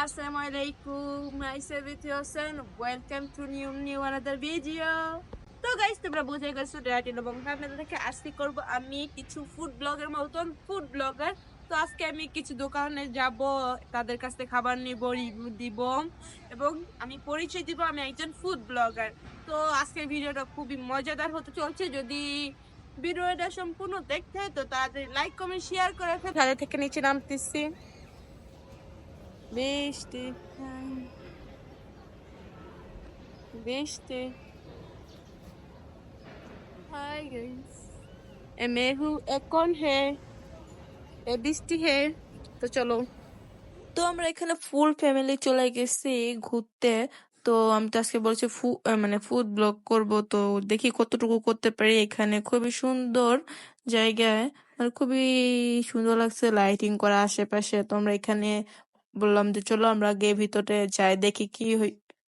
Assalamualaikum, my Hosen. Welcome to new another video. তো guys তোমরা বুঝে গেছো ড্যাডিন এবং ফ্যামিলি থেকে আজকে করব আমি কিছু ফুড ব্লগের মতন ফুড ব্লগার। তো আজকে আমি কিছু দোকানে যাব, তাদের কাছ থেকে খাবার নিব, রিভিউ দিব এবং আমি পরিচয় দিব আমি একজন ফুড ব্লগার। তো আজকের ভিডিওটা খুবই মজাদার হতে চলছে। যদি ভিডিওটা সম্পূর্ণ দেখতে হয় তো তাড়াতাড়ি লাইক কমেন্ট শেয়ার করে ফেলে তাদের থেকে নিচে নামতেছি। Beste. Beste. Hi guys. Mehu এখন হে বৃষ্টি হে তো চলো। তো আমরা এখানে ফুল ফ্যামিলি চলে গেছি ঘুরতে। তো আমি তো আজকে বলছি মানে ফুড ব্লগ করব, তো দেখি কতটুকু করতে পারি। এখানে খুবই সুন্দর জায়গায়, আর খুবই সুন্দর লাগছে লাইটিং করা আশেপাশে। তো আমরা এখানে বললাম যে চলো আমরা গিয়ে ভিতরে যাই, দেখি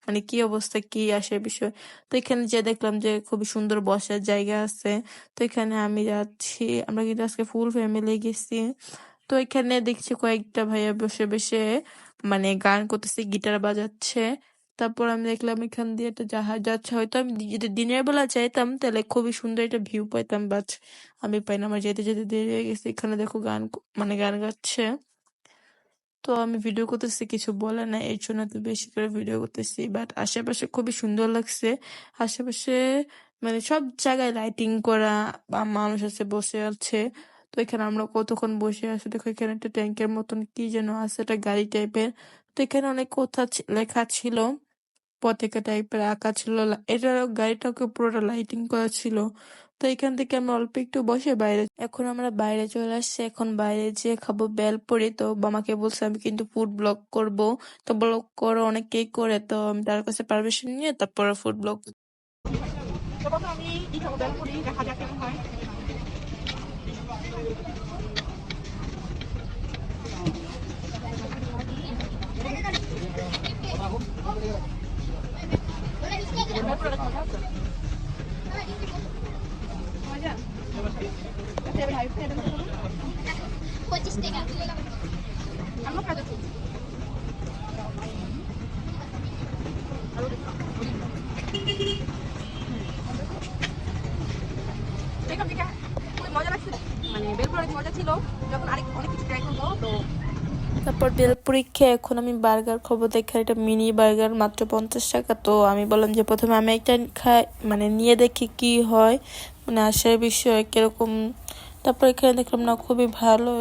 মানে কি অবস্থা কি আসে বিষয়। তো এখানে যে দেখলাম যে খুবই সুন্দর বসার জায়গা আছে। তো এখানে আমি যাচ্ছি, আমরা কিন্তু আজকে ফুল ফ্যামিলি গেছি। তো এখানে দেখছি কয়েকটা ভাইয়া বসে বসে মানে গান করতেছে, গিটার বাজাচ্ছে। তারপর আমি দেখলাম এখান দিয়ে একটা জাহাজ যাচ্ছে। হয়তো আমি যদি দিনের বেলা যাইতাম তাহলে খুবই সুন্দর একটা ভিউ পাইতাম, বাট আমি পাই না, আমার যেতে যেতে দেরি হয়ে গেছে। এখানে দেখো মানে গান গাচ্ছে। তো আমি ভিডিও করতেছি, কিছু বলে না, এর জন্য তো বেশি করে ভিডিও করতেছি। বাট আশেপাশে খুবই সুন্দর লাগছে। আশেপাশে মানে সব জায়গায় লাইটিং করা, বা মানুষ আছে বসে আছে। তো এখানে আমরা কতক্ষণ বসে আছি। দেখো এখানে একটা ট্যাঙ্কের মতন কি যেন আছে, একটা গাড়ি টাইপের। তো এখানে অনেক কথা লেখা ছিল, পতাকা টাইপের আঁকা ছিল। এটা গাড়িটাকে পুরোটা লাইটিং করা ছিল। তো এখান থেকে আমরা অল্প একটু বসে বাইরে, এখন আমরা বাইরে চলে আসছি। এখন বাইরে যেয়ে খাবো বেলপুরি। তো বামাকে বলছে আমি কিন্তু ফুড ব্লগ করব, তো ব্লগ করো, অনেকেই করে। তো আমি তার কাছে পারমিশন নিয়ে তারপর ফুড ব্লগ। আমি কি খাবো বেলপুরি, দেখা যাক কেমন হয়। তারপর বেলপুরি খেয়ে এখন আমি বার্গার খাবো। দেখে এটা মিনি বার্গার, মাত্র 50 টাকা। তো আমি বললাম যে প্রথমে আমি একটা খাই, মানে নিয়ে দেখি কি হয়, মানে আসার বিষয় কিরকম। তারপর এখানে দেখলাম না খুবই ভালো,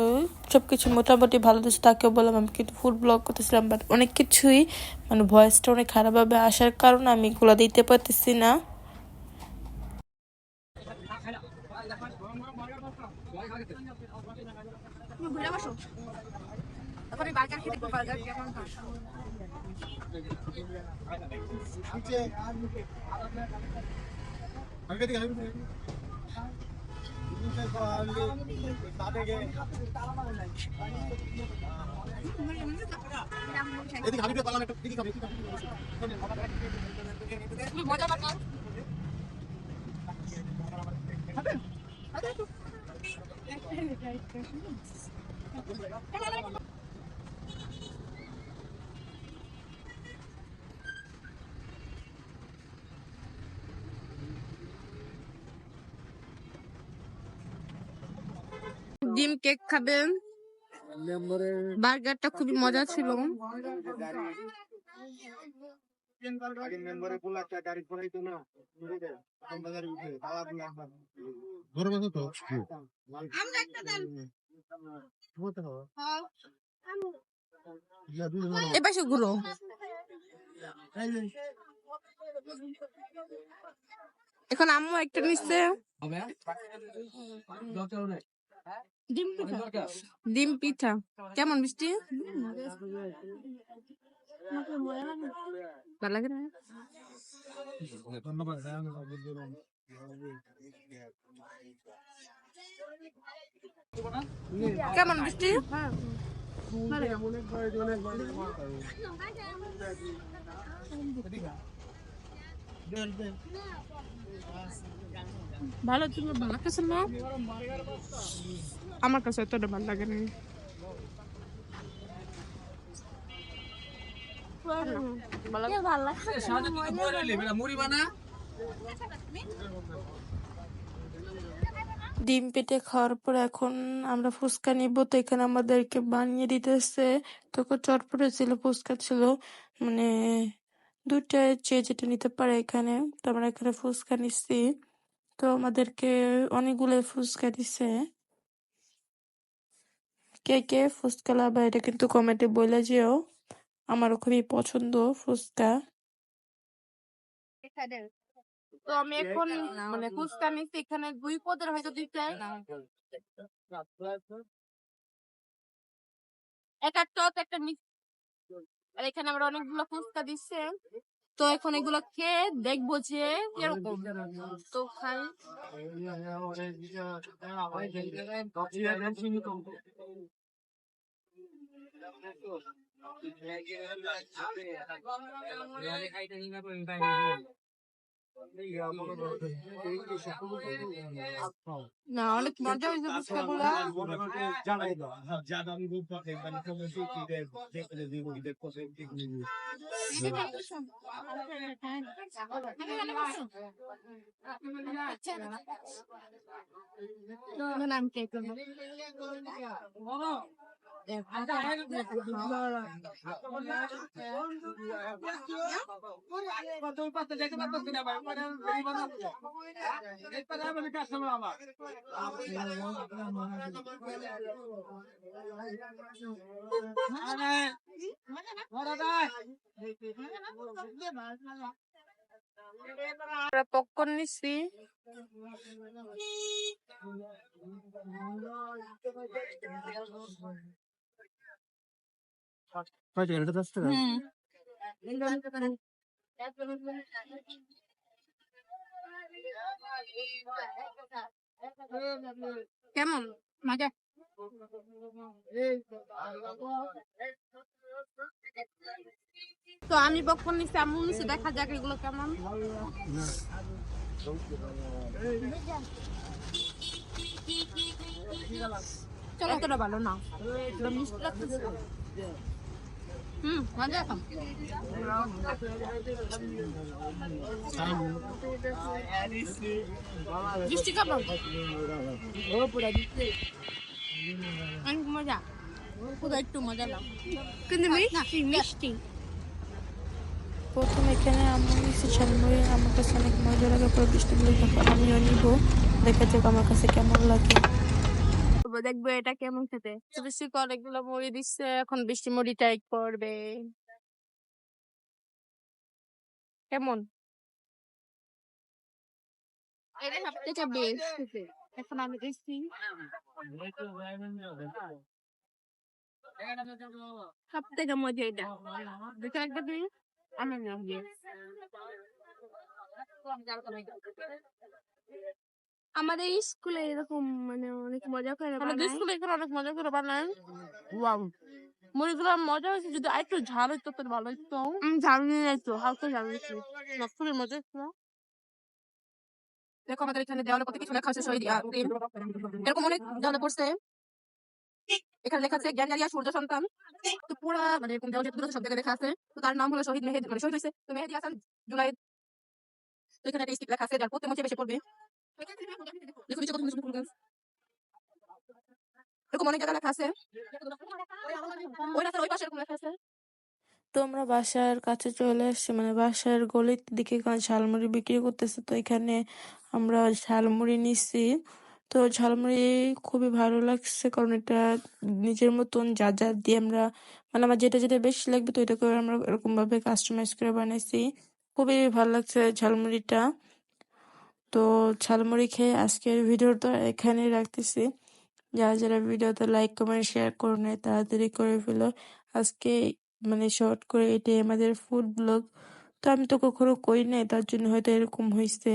সবকিছু মোটামুটি ভালো দিচ্ছে। তাকেও বললাম আমি কিন্তু ফুড ব্লগ করতেছিলাম, বাট অনেক কিছুই মানে ভয়েসটা অনেক খারাপভাবে আসার কারণে আমি এগুলো দিতে পারতেছি না। ডিম কেক খাবেন? বার্গারটা খুবই মজা ছিল। এপাশে ঘুরো। এখন আম্মু একটা নিচ্ছে ডিম পিঠা। কেমন মিষ্টি? ভালো লাগে না? কেমন মিষ্টি? ভালো, তুমি ভালো লাগতেছে না? আমার কাছে এতটা ভালো লাগে না। ভালো লাগছে। ডিম পেটে খাওয়ার পর এখন আমরা ফুচকা নিব, তো এখানে আমাদেরকে বানিয়ে দিতেছে। তখন চটপটে ছিল, ফুচকা ছিল, মানে দুইটায় যে যেটা নিতে পারে এখানে। তো আমরা এখানে ফুচকা নিচ্ছি, তো আমাদেরকে অনেকগুলো ফুচকা দিছে। কে কে ফুচকা লাভ, এটা কিন্তু কমেন্টে বলে যেও। আমারও খুবই পছন্দ ফুচকা। তো আমি এখন মানে ফুচকা নিচ্ছি, এখানে 2 পদের হয়তো 2টাই, একটা টপ একটা মিক্স। আর এখানে আমরা অনেকগুলো ফুচকা দিচ্ছে, তো এখন এগুলো খেয়ে দেখবো যে কিরকম। তো খাই। না, অনেক মজা হয়েছে ফুচকাগুলা। নাম কে পপকর্ন নিচ্ছি। কেমন মজা? তো আমি পপকর্ন নিচ্ছি, আম্মু নিচ্ছি, দেখা যাক এগুলো কেমন। চলো, অতটা ভালো না, মিষ্টি লাগতেছে। মজা। মিষ্টি কেমন? অনেক মজা, পুরো একটু মজা লাগ, কিন্তু মিষ্টি। প্রথম এখানে আম্মু নিচ্ছে ঝালমুড়ি, আমার কাছে অনেক মজা লাগে। পরে বৃষ্টি বলে তারপর আমিও নিব, দেখা যাক আমার কাছে কেমন লাগে। দেখবো এটা কেমন খেতে। বৃষ্টি অনেকগুলো মুড়ি দিচ্ছে, এখন বৃষ্টি মুড়ি টাইপ করবে। কেমন? এটা সবথেকে বেস্ট খেতে। এখন আমি দিচ্ছি, সব থেকে মজা এটা। দুটো একটা দিন আমি আমাদের স্কুলে এরকম মানে অনেক মজা করে আমাদের স্কুলে এখানে অনেক মজা করে বানায়। ওয়াও, মুড়িগুলো মজা হয়েছে, যদি আরেকটু ঝাল হইতো তো ভালো হইতো। ঝাল নিয়ে যাইতো, হালকা ঝাল হয়েছে, খুবই মজা হয়েছিল। দেখো আমাদের এখানে দেওয়ালে কত কিছু লেখা আছে, শহীদ এরকম অনেক দেওয়ালে পড়ছে। এখানে লেখা আছে জ্ঞানজারিয়া সূর্য সন্তান। তো পুরা মানে এরকম দেওয়ালে সব জায়গায় লেখা আছে। তো তার নাম হলো শহীদ মেহেদি, মানে শহীদ হয়েছে তো মেহেদি হাসান জুলাই। তো এখানে একটা স্টিক লেখা আছে, যার পড়তে মন বেশি পড়বে। দেখো নিচে কত সুন্দর ফুল গাছ, এরকম অনেক জায়গা লেখা আছে। ওই রাস্তার ওই পাশে এরকম লেখা আছে। তো আমরা বাসার কাছে চলে আসছি, মানে বাসার গলির দিকে এখানে ঝালমুড়ি বিক্রি করতেছে। তো এখানে আমরা ঝালমুড়ি নিচ্ছি। তো ঝালমুড়ি খুবই ভালো লাগছে, কারণ এটা নিজের মতন যা যা দিয়ে আমরা, মানে আমার যেটা যেটা বেশি লাগবে তো এটা করে আমরা এরকম ভাবে কাস্টমাইজ করে বানাইছি। খুবই ভালো লাগছে ঝালমুড়িটা। তো ঝালমুড়ি খেয়ে আজকের ভিডিওটা এখানেই রাখতেছি। যারা যারা ভিডিওতে লাইক কমেন্ট শেয়ার করো নাই তাড়াতাড়ি করে ফেলো। আজকে মানে শর্ট করে এটাই আমাদের ফুড ব্লগ। তো আমি তো কখনো করি নাই, তার জন্য হয়তো এরকম হয়েছে।